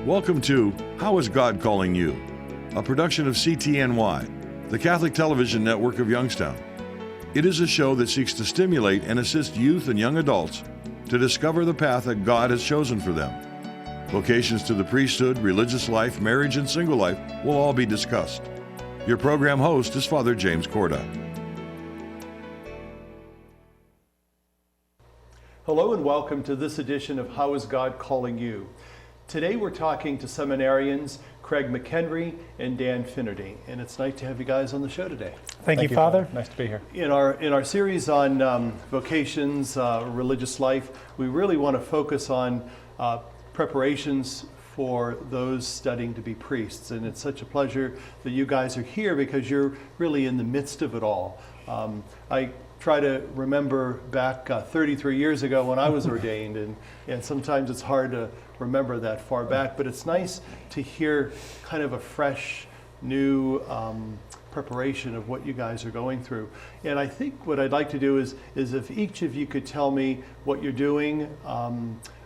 Welcome to How is God Calling You? A production of CTNY, the Catholic television network of Youngstown. It is a show that seeks to stimulate and assist youth and young adults to discover the path that God has chosen for them. Vocations to the priesthood, religious life, marriage, and single life will all be discussed. Your program host is Father James Corda. Hello and welcome to this edition of How is God Calling You? Today we're talking to seminarians Craig McHenry and Dan Finnerty, and it's nice to have you guys on the show today. Thank you, Father. Nice to be here. In our series on vocations, religious life, we really want to focus on preparations for those studying to be priests, and it's such a pleasure that you guys are here because you're really in the midst of it all. I try to remember back 33 years ago when I was ordained, and sometimes it's hard to remember that far back, but it's nice to hear kind of a fresh, new preparation of what you guys are going through. And I think what I'd like to do is if each of you could tell me what you're doing,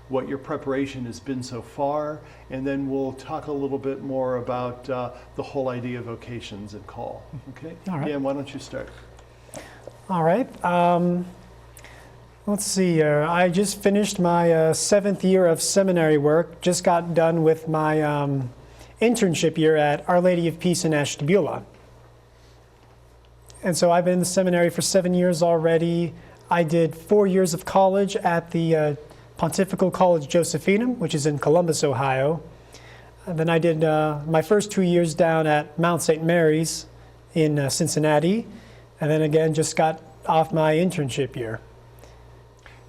what your preparation has been so far, and then we'll talk a little bit more about the whole idea of vocations and call. Okay? All right. Dan, why don't you start? All right. Let's see here. I just finished my 7th year of seminary work. Just got done with my internship year at Our Lady of Peace in Ashtabula. And so I've been in the seminary for 7 years already. I did 4 years of college at the Pontifical College Josephinum, which is in Columbus, Ohio. And then I did my first 2 years down at Mount St. Mary's in Cincinnati. And then again, just got off my internship year.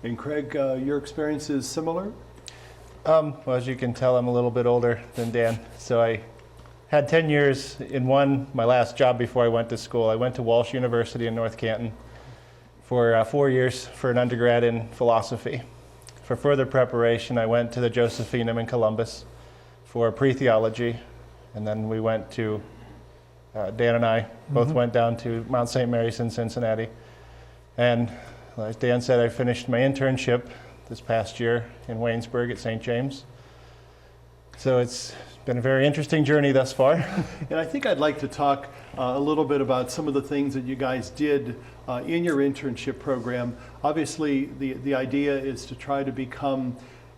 And Craig, your experience is similar? Well, as you can tell, I'm a little bit older than Dan. So I had 10 years in my last job before I went to school. I went to Walsh University in North Canton for 4 years for an undergrad in philosophy. For further preparation, I went to the Josephinum in Columbus for pre-theology, and then we went to Dan and I both went down to Mount St. Mary's in Cincinnati. And like Dan said, I finished my internship this past year in Waynesburg at St. James. So it's been a very interesting journey thus far. And I think I'd like to talk a little bit about some of the things that you guys did in your internship program. Obviously, the idea is to try to become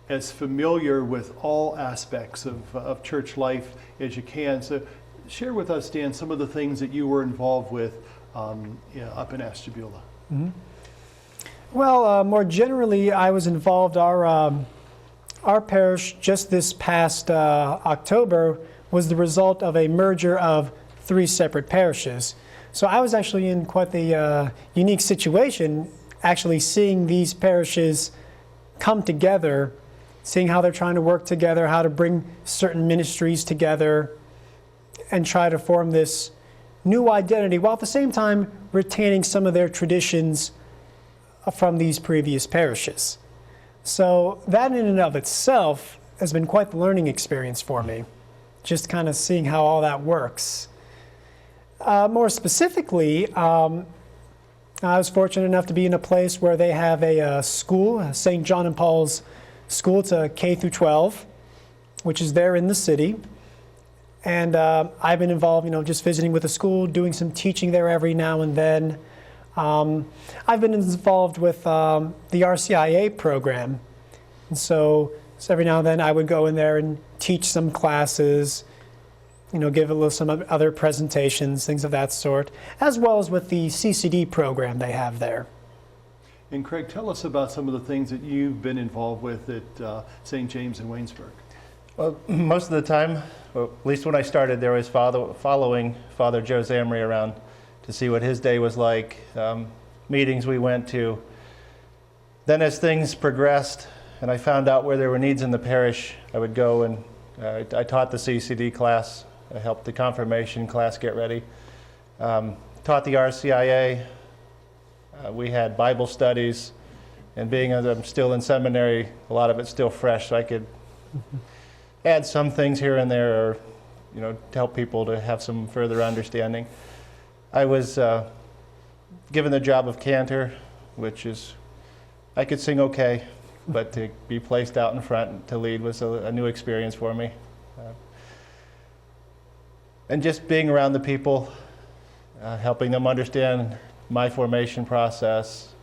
as familiar with all aspects of church life as you can. So share with us, Dan, some of the things that you were involved with up in Ashtabula. Mm-hmm. Well, more generally, I was involved. Our parish just this past October was the result of a merger of 3 separate parishes. So I was actually in quite the unique situation, actually seeing these parishes come together, seeing how they're trying to work together, how to bring certain ministries together, and try to form this new identity, while at the same time retaining some of their traditions from these previous parishes. So that in and of itself has been quite the learning experience for me, just kind of seeing how all that works. More specifically, I was fortunate enough to be in a place where they have a school, St. John and Paul's School. It's a K through 12, which is there in the city. And I've been involved, just visiting with the school, doing some teaching there every now and then. I've been involved with the RCIA program. And so every now and then I would go in there and teach some classes, give some other presentations, things of that sort, as well as with the CCD program they have there. And Craig, tell us about some of the things that you've been involved with at St. James in Waynesburg. Well, most of the time, well, at least when I started, there was following Father Joe Zamri around to see what his day was like, meetings we went to. Then as things progressed and I found out where there were needs in the parish, I would go and I taught the CCD class. I helped the confirmation class get ready. Taught the RCIA. We had Bible studies. And being as I'm still in seminary, a lot of it's still fresh, so I could add some things here and there, or to help people to have some further understanding. I was given the job of cantor, which is, I could sing okay, but to be placed out in front to lead was a new experience for me. And just being around the people, helping them understand my formation process,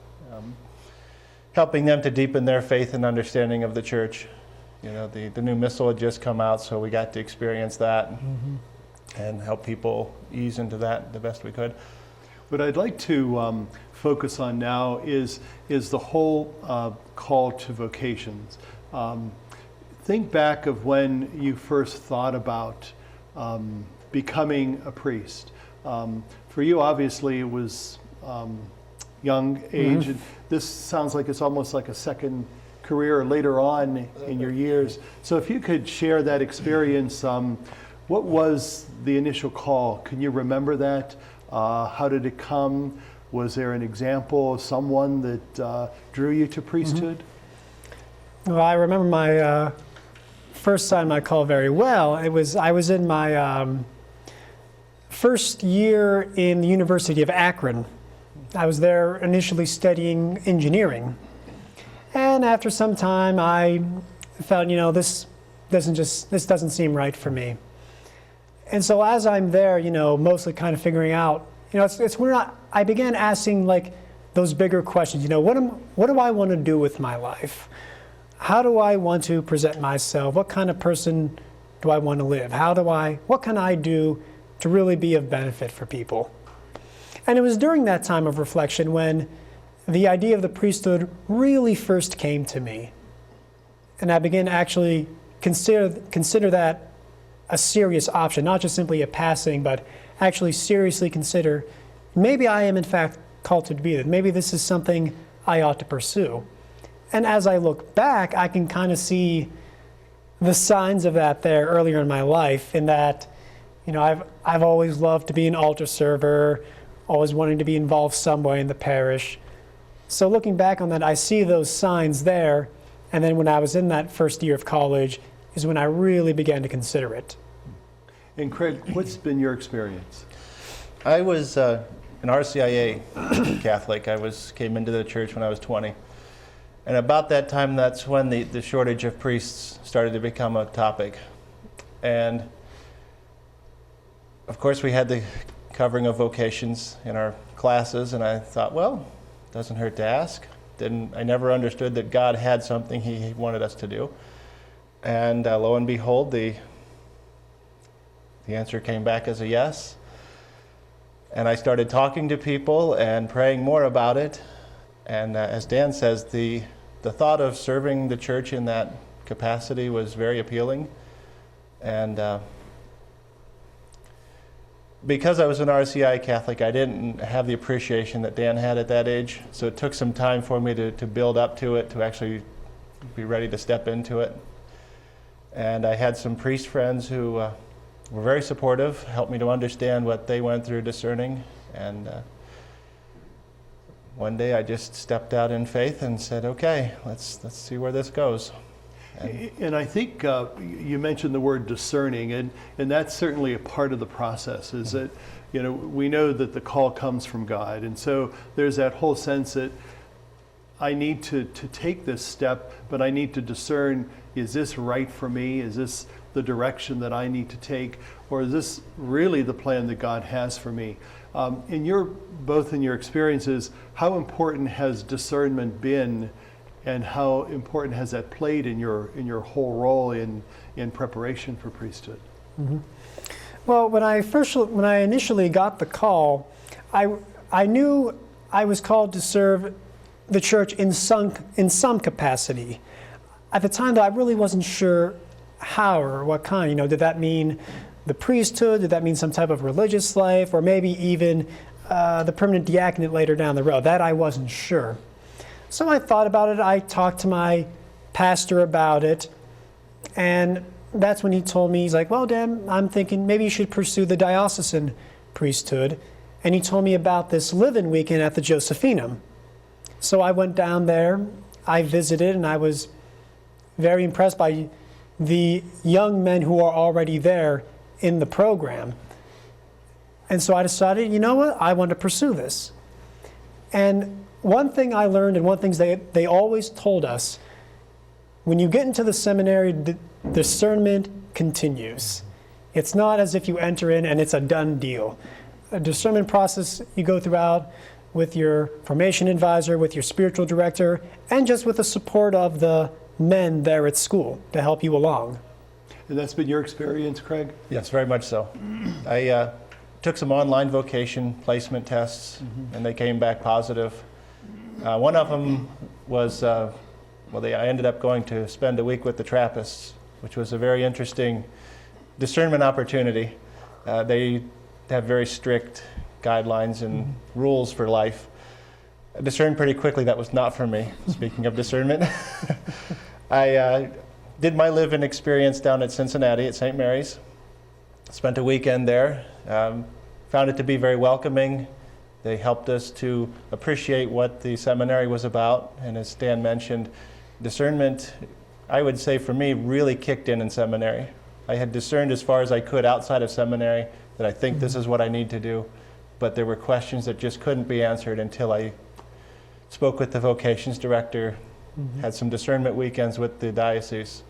helping them to deepen their faith and understanding of the church. You know, the new missal had just come out, so we got to experience that and help people ease into that the best we could. What I'd like to focus on now is the whole call to vocations. Think back of when you first thought about becoming a priest. For you, obviously, it was young age. And this sounds like it's almost like a second career later on in your years. So if you could share that experience, what was the initial call? Can you remember that? How did it come? Was there an example of someone that drew you to priesthood? Well, I remember my first time I call very well. I was in my first year in the University of Akron. I was there initially studying engineering. And after some time, I felt, this doesn't seem right for me. And so as I'm there, mostly kind of figuring out, it's when I began asking like those bigger questions. What do I want to do with my life? How do I want to present myself? What kind of person do I want to live? What can I do to really be of benefit for people? And it was during that time of reflection when the idea of the priesthood really first came to me. And I began to actually consider that a serious option, not just simply a passing, but actually seriously consider, maybe I am in fact called to be that. Maybe this is something I ought to pursue. And as I look back, I can kind of see the signs of that there earlier in my life, in that, I've always loved to be an altar server, always wanting to be involved some way in the parish. So looking back on that, I see those signs there, and then when I was in that first year of college is when I really began to consider it. And Craig, what's been your experience? I was an RCIA Catholic. Came into the church when I was 20. And about that time, that's when the shortage of priests started to become a topic. And of course, we had the covering of vocations in our classes, and I thought, well, doesn't hurt to ask. I never understood that God had something He wanted us to do. And lo and behold, the answer came back as a yes. And I started talking to people and praying more about it. And as Dan says, the thought of serving the church in that capacity was very appealing. And because I was an RCI Catholic, I didn't have the appreciation that Dan had at that age. So it took some time for me to build up to it, to actually be ready to step into it. And I had some priest friends who were very supportive, helped me to understand what they went through discerning. And one day I just stepped out in faith and said, okay, let's see where this goes. And I think you mentioned the word discerning, and that's certainly a part of the process, is that, we know that the call comes from God. And so there's that whole sense that I need to take this step, but I need to discern, is this right for me? Is this the direction that I need to take? Or is this really the plan that God has for me? Both in your experiences, how important has discernment been, and how important has that played in your whole role in preparation for priesthood? Mm-hmm. Well, when I initially got the call, I knew I was called to serve the church in some capacity. At the time, though, I really wasn't sure how or what kind. Did that mean the priesthood? Did that mean some type of religious life, or maybe even the permanent diaconate later down the road? That I wasn't sure. So I thought about it. I talked to my pastor about it, and that's when he told me, he's like, well, Dan, I'm thinking maybe you should pursue the diocesan priesthood. And he told me about this live-in weekend at the Josephinum. So I went down there, I visited, and I was very impressed by the young men who are already there in the program. And so I decided, you know what, I want to pursue this. And one thing I learned, and one thing they always told us, when you get into the seminary, discernment continues. It's not as if you enter in and it's a done deal. A discernment process you go throughout with your formation advisor, with your spiritual director, and just with the support of the men there at school to help you along. And that's been your experience, Craig? Yes, very much so. I took some online vocation placement tests, and they came back positive. One of them was, I ended up going to spend a week with the Trappists, which was a very interesting discernment opportunity. They have very strict guidelines and rules for life. I discerned pretty quickly that was not for me, speaking of discernment. I did my live-in experience down at Cincinnati at St. Mary's. Spent a weekend there. Found it to be very welcoming. They helped us to appreciate what the seminary was about. And as Stan mentioned, discernment, I would say for me, really kicked in seminary. I had discerned as far as I could outside of seminary that I think this is what I need to do. But there were questions that just couldn't be answered until I spoke with the vocations director, had some discernment weekends with the diocese.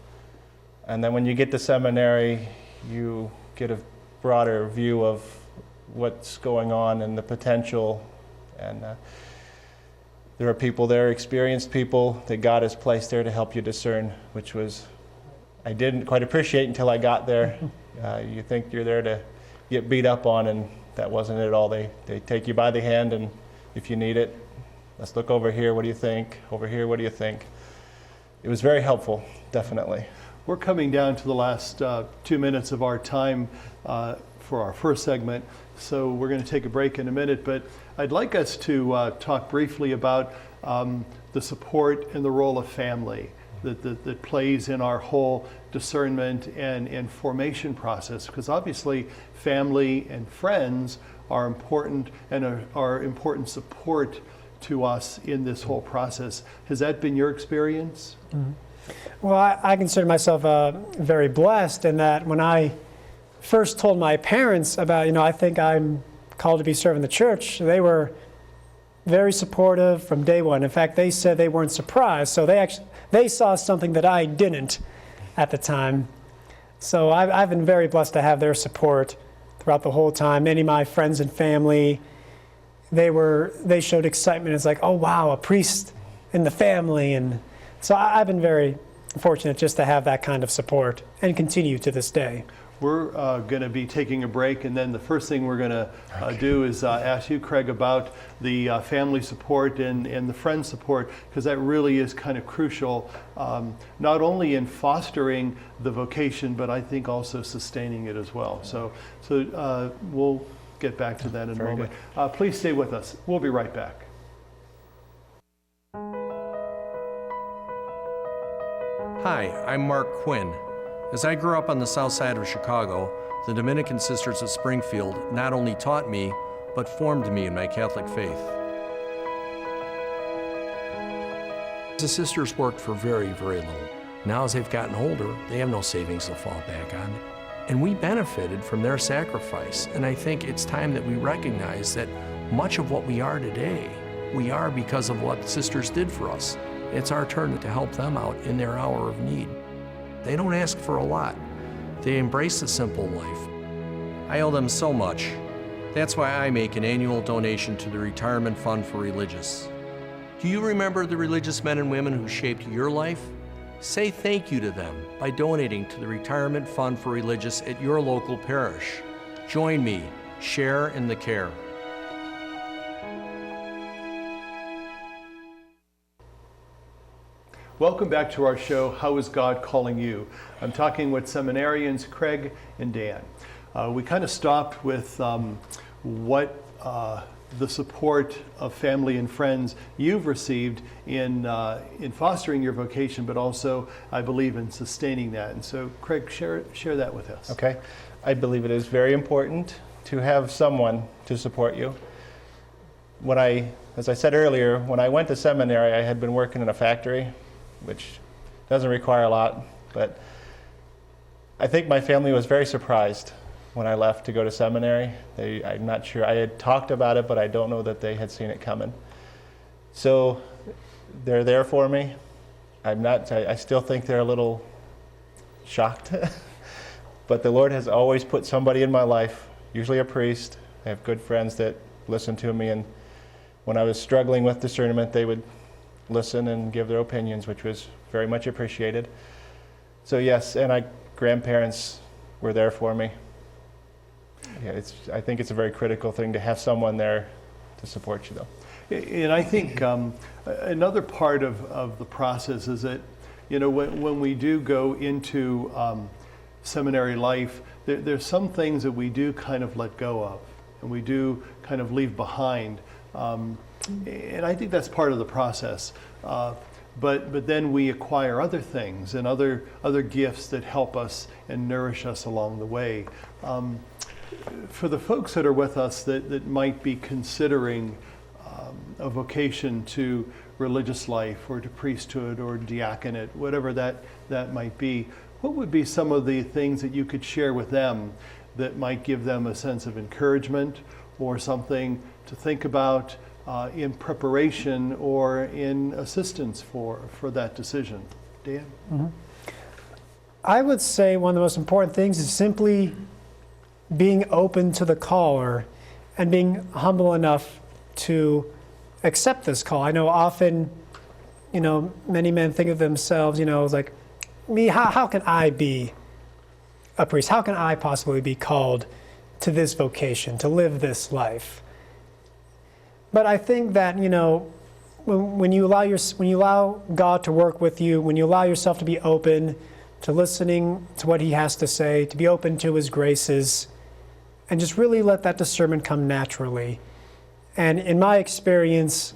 And then when you get to seminary, you get a broader view of what's going on and the potential. And there are people there, experienced people that God has placed there to help you discern, which was, I didn't quite appreciate until I got there. You think you're there to get beat up on, and that wasn't it at all. They take you by the hand, and if you need it, let's look over here, what do you think? Over here, what do you think? It was very helpful, definitely. We're coming down to the last 2 minutes of our time for our first segment, so we're going to take a break in a minute, but I'd like us to talk briefly about the support and the role of family that plays in our whole discernment and formation process, because obviously family and friends are important and are important support to us in this whole process. Has that been your experience? Well, I consider myself very blessed in that when I first told my parents about, I think I'm called to be serving the church, they were very supportive from day one. In fact, they said they weren't surprised, so they saw something that I didn't at the time. So I've been very blessed to have their support throughout the whole time. Many of my friends and family, they showed excitement. It's like, oh wow, a priest in the family. And so I've been very fortunate just to have that kind of support and continue to this day. We're going to be taking a break, and then the first thing we're going to do is ask you, Craig, about the family support and the friend support, because that really is kind of crucial, not only in fostering the vocation, but I think also sustaining it as well. So we'll get back to that in a moment. Please stay with us. We'll be right back. Hi, I'm Mark Quinn. As I grew up on the south side of Chicago, the Dominican Sisters of Springfield not only taught me, but formed me in my Catholic faith. The sisters worked for very, very little. Now as they've gotten older, they have no savings to fall back on. And we benefited from their sacrifice. And I think it's time that we recognize that much of what we are today, we are because of what sisters did for us. It's our turn to help them out in their hour of need. They don't ask for a lot. They embrace the simple life. I owe them so much. That's why I make an annual donation to the Retirement Fund for Religious. Do you remember the religious men and women who shaped your life? Say thank you to them by donating to the Retirement Fund for Religious at your local parish. Join me. Share in the care. Welcome back to our show, How is God Calling You? I'm talking with seminarians Craig and Dan. We kind of stopped with what the support of family and friends you've received in fostering your vocation, but also, I believe, in sustaining that. And so, Craig, share that with us. Okay. I believe it is very important to have someone to support you. As I said earlier, when I went to seminary, I had been working in a factory, which doesn't require a lot, but I think my family was very surprised when I left to go to seminary. I'm not sure, I had talked about it, but I don't know that they had seen it coming. So they're there for me. I still think they're a little shocked But the Lord has always put somebody in my life, usually a priest. I have good friends that listen to me, and when I was struggling with discernment, they would listen and give their opinions, which was very much appreciated. So yes, and my grandparents were there for me. Yeah, I think it's a very critical thing to have someone there to support you, though. And I think another part of the process is that, when we do go into seminary life, there's some things that we do kind of let go of, and we do kind of leave behind. And I think that's part of the process. But then we acquire other things and other gifts that help us and nourish us along the way. For the folks that are with us that might be considering a vocation to religious life or to priesthood or diaconate, whatever that might be, what would be some of the things that you could share with them that might give them a sense of encouragement or something to think about in preparation or in assistance for that decision? Dan? Mm-hmm. I would say one of the most important things is simply being open to the caller and being humble enough to accept this call. I know often, many men think of themselves, as like, me, how can I be a priest? How can I possibly be called to this vocation, to live this life? But I think that, when you allow God to work with you, when you allow yourself to be open to listening to what He has to say, to be open to His graces, and just really let that discernment come naturally. And in my experience,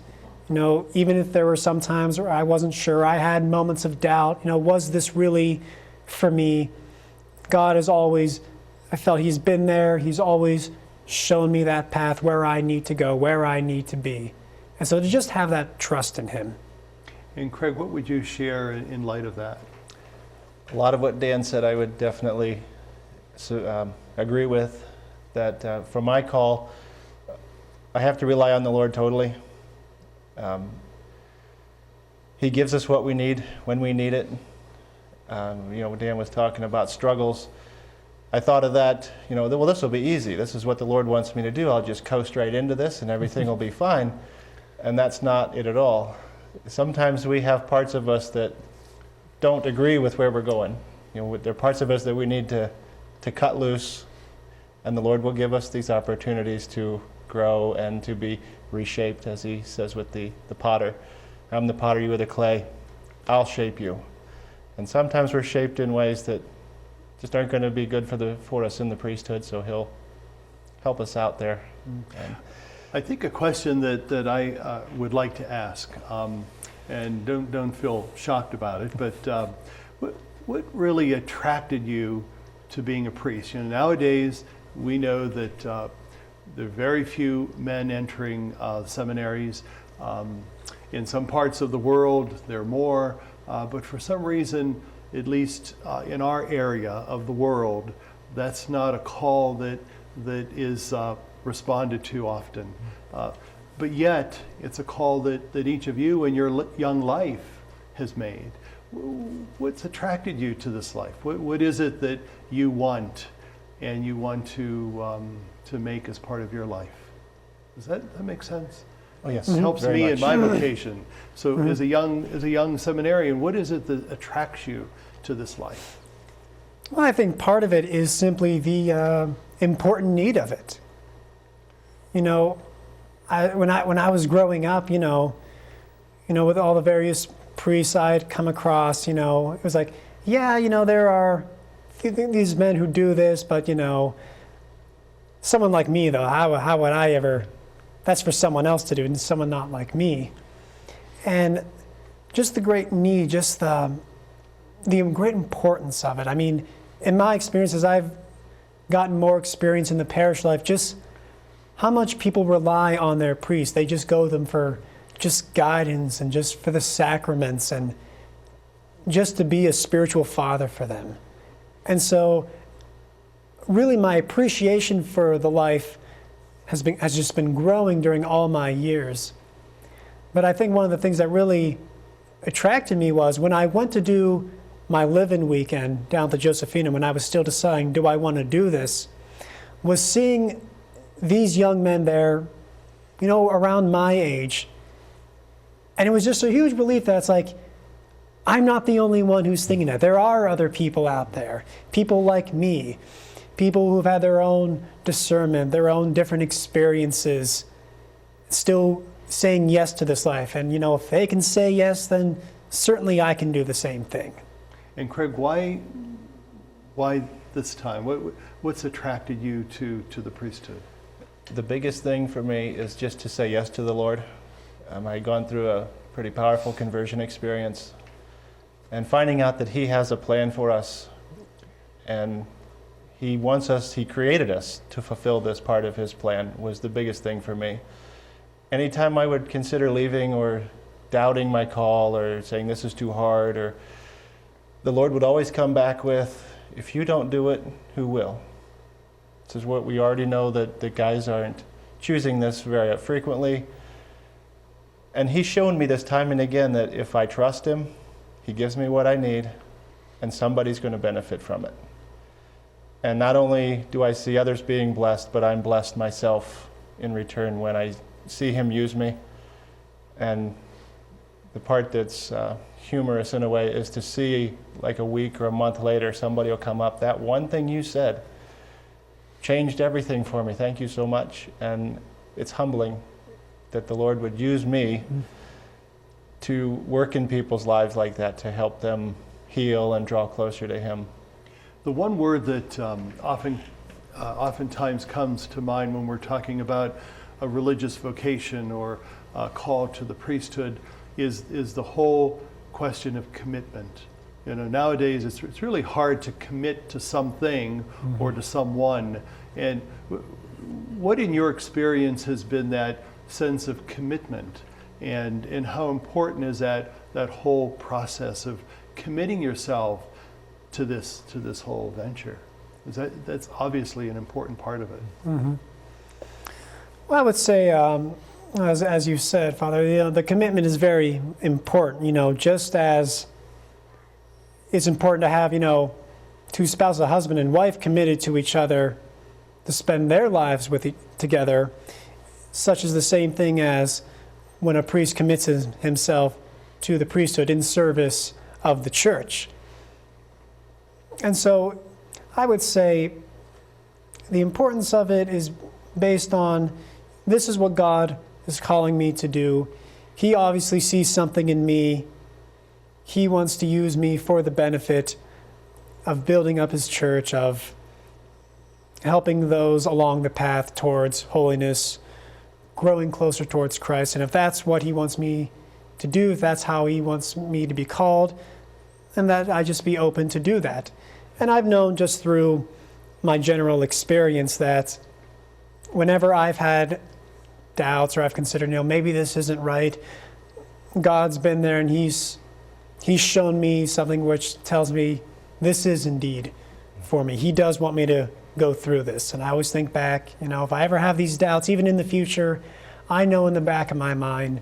even if there were some times where I wasn't sure, I had moments of doubt, was this really for me? God has always, I felt He's been there. He's always shown me that path, where I need to go, where I need to be. And so to just have that trust in Him. And Craig, what would you share in light of that? A lot of what Dan said I would definitely agree with, that for my call, I have to rely on the Lord totally. He gives us what we need when we need it. Dan was talking about struggles. I thought of that, well, this will be easy. This is what the Lord wants me to do. I'll just coast right into this and everything will be fine. And that's not it at all. Sometimes we have parts of us that don't agree with where we're going. There are parts of us that we need to cut loose, and the Lord will give us these opportunities to grow and to be reshaped, as He says with the potter. I'm the potter, you are the clay. I'll shape you. And sometimes we're shaped in ways that just aren't going to be good for us in the priesthood, so He'll help us out there. And I think a question that I would like to ask, and don't feel shocked about it, but what really attracted you to being a priest? Nowadays we know that there are very few men entering seminaries. In some parts of the world there are more, but for some reason, at least in our area of the world, that's not a call that is responded to often. But yet, it's a call that each of you in your young life has made. What's attracted you to this life? What is it that you want and you want to make as part of your life? Does that make sense? oh yes, It helps very me much. in my vocation. So as a young seminarian, what is it that attracts you to this life? Well, I think part of it is simply the important need of it. When I was growing up, with all the various priests I'd come across, it was like, there are these men who do this, but someone like me though, how would I ever? That's for someone else to do, and someone not like me. And just the great need, just the great importance of it. I mean, in my experience, as I've gotten more experience in the parish life, just how much people rely on their priests. They just go to them for just guidance and just for the sacraments and just to be a spiritual father for them. And so really my appreciation for the life has just been growing during all my years. But I think one of the things that really attracted me was when I went to do my live-in weekend down at the Josephina when I was still deciding, do I want to do this, was seeing these young men there, around my age. And it was just a huge relief that it's like, I'm not the only one who's thinking that. There are other people out there, people like me, people who've had their own discernment, their own different experiences, still saying yes to this life. And, if they can say yes, then certainly I can do the same thing. And Craig, why this time? What's attracted you to the priesthood? The biggest thing for me is just to say yes to the Lord. I had gone through a pretty powerful conversion experience, and finding out that He has a plan for us, and He created us to fulfill this part of His plan was the biggest thing for me. Anytime I would consider leaving or doubting my call or saying this is too hard, or the Lord would always come back with, if you don't do it, who will? This is what we already know, that the guys aren't choosing this very frequently. And He's shown me this time and again that if I trust Him, He gives me what I need, and somebody's going to benefit from it. And not only do I see others being blessed, but I'm blessed myself in return when I see Him use me. And the part that's humorous in a way is to see, like a week or a month later, somebody will come up, that one thing you said changed everything for me. Thank you so much. And it's humbling that the Lord would use me to work in people's lives like that, to help them heal and draw closer to Him. The one word that oftentimes comes to mind when we're talking about a religious vocation or a call to the priesthood is the whole question of commitment. Nowadays it's really hard to commit to something or to someone. And what in your experience has been that sense of commitment, and how important is that whole process of committing yourself to this whole venture? That's obviously an important part of it. Mm-hmm. Well, I would say, as you said, Father, the commitment is very important. Just as it's important to have, two spouses, a husband and wife, committed to each other to spend their lives together. Such is the same thing as when a priest commits himself to the priesthood in service of the church. And so I would say the importance of it is based on, this is what God is calling me to do. He obviously sees something in me. He wants to use me for the benefit of building up His church, of helping those along the path towards holiness, growing closer towards Christ. And if that's what He wants me to do, if that's how He wants me to be called, then that I just be open to do that. And I've known just through my general experience that whenever I've had doubts or I've considered, maybe this isn't right, God's been there and He's shown me something which tells me this is indeed for me. He does want me to go through this. And I always think back, if I ever have these doubts, even in the future, I know in the back of my mind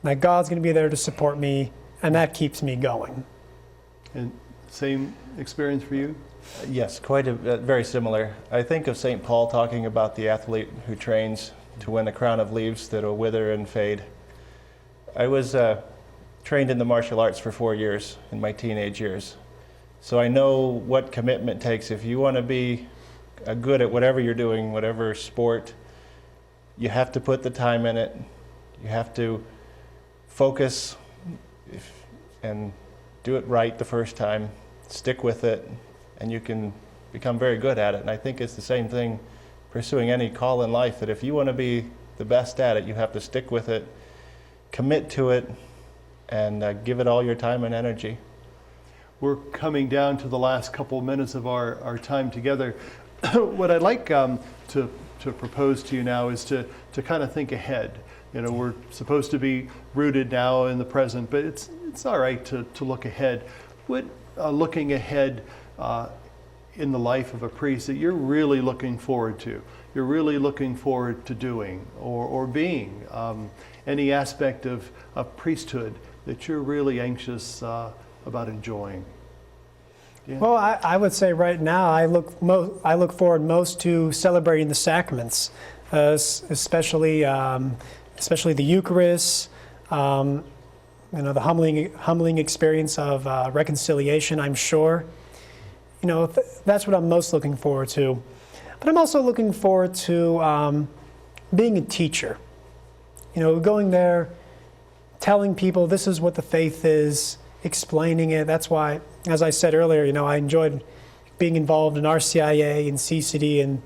that God's going to be there to support me, and that keeps me going. And same experience for you? Yes, quite very similar. I think of St. Paul talking about the athlete who trains to win a crown of leaves that will wither and fade. I was trained in the martial arts for 4 years in my teenage years. So I know what commitment takes. If you want to be good at whatever you're doing, whatever sport, you have to put the time in it. You have to focus and do it right the first time, stick with it, and you can become very good at it. And I think it's the same thing pursuing any call in life, that if you want to be the best at it, you have to stick with it, commit to it, and give it all your time and energy. We're coming down to the last couple of minutes of our time together. What I'd like to propose to you now is to kind of think ahead. We're supposed to be rooted now in the present, but it's all right to look ahead. What looking ahead in the life of a priest that you're really looking forward to? You're really looking forward to doing or being? Any aspect of priesthood that you're really anxious about enjoying? Yeah. Well, I would say right now I look forward most to celebrating the sacraments, especially the Eucharist, the humbling experience of reconciliation. I'm sure, that's what I'm most looking forward to. But I'm also looking forward to being a teacher. Going there, telling people this is what the faith is, explaining it. That's why, as I said earlier, I enjoyed being involved in RCIA and CCD and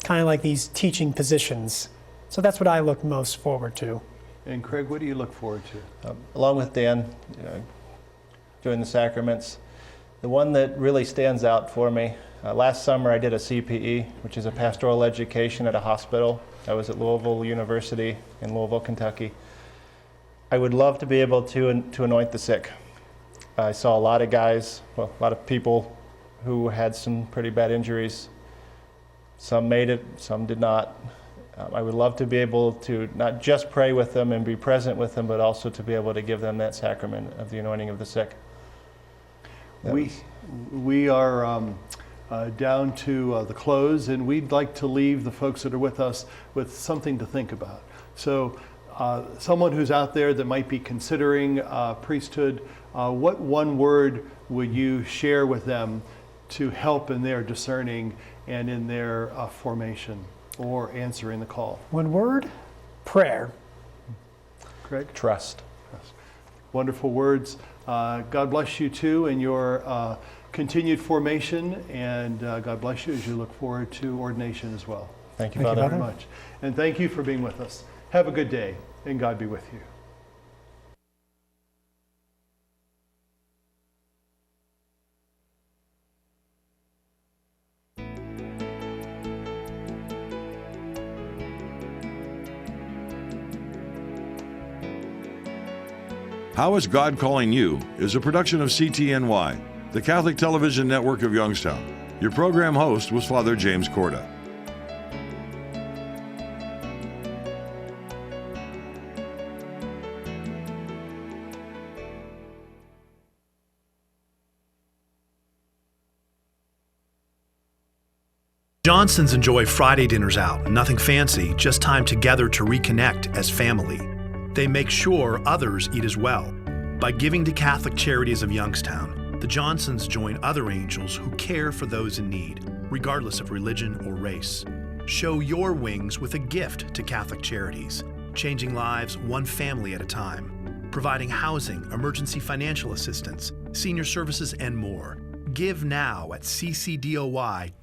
kind of like these teaching positions. So that's what I look most forward to. And Craig, what do you look forward to? Along with Dan, doing the sacraments, the one that really stands out for me, last summer I did a CPE, which is a pastoral education at a hospital. I was at Louisville University in Louisville, Kentucky. I would love to be able to anoint the sick. I saw a lot of people who had some pretty bad injuries. Some made it, some did not. I would love to be able to not just pray with them and be present with them, but also to be able to give them that sacrament of the anointing of the sick. We are down to the close, and we'd like to leave the folks that are with us with something to think about. So someone who's out there that might be considering priesthood, what one word would you share with them to help in their discerning and in their formation or answering the call? One word? Prayer. Craig? Trust. Wonderful words. God bless you too in your continued formation, and God bless you as you look forward to ordination as well. Thank you, Thank you, Father. Very much. And thank you for being with us. Have a good day, and God be with you. How is God Calling You is a production of CTNY, the Catholic Television Network of Youngstown. Your program host was Father James Corda. Johnsons enjoy Friday dinners out. Nothing fancy, just time together to reconnect as family. They make sure others eat as well. By giving to Catholic Charities of Youngstown, the Johnsons join other angels who care for those in need, regardless of religion or race. Show your wings with a gift to Catholic Charities, changing lives one family at a time, providing housing, emergency financial assistance, senior services, and more. Give now at ccdoy.org.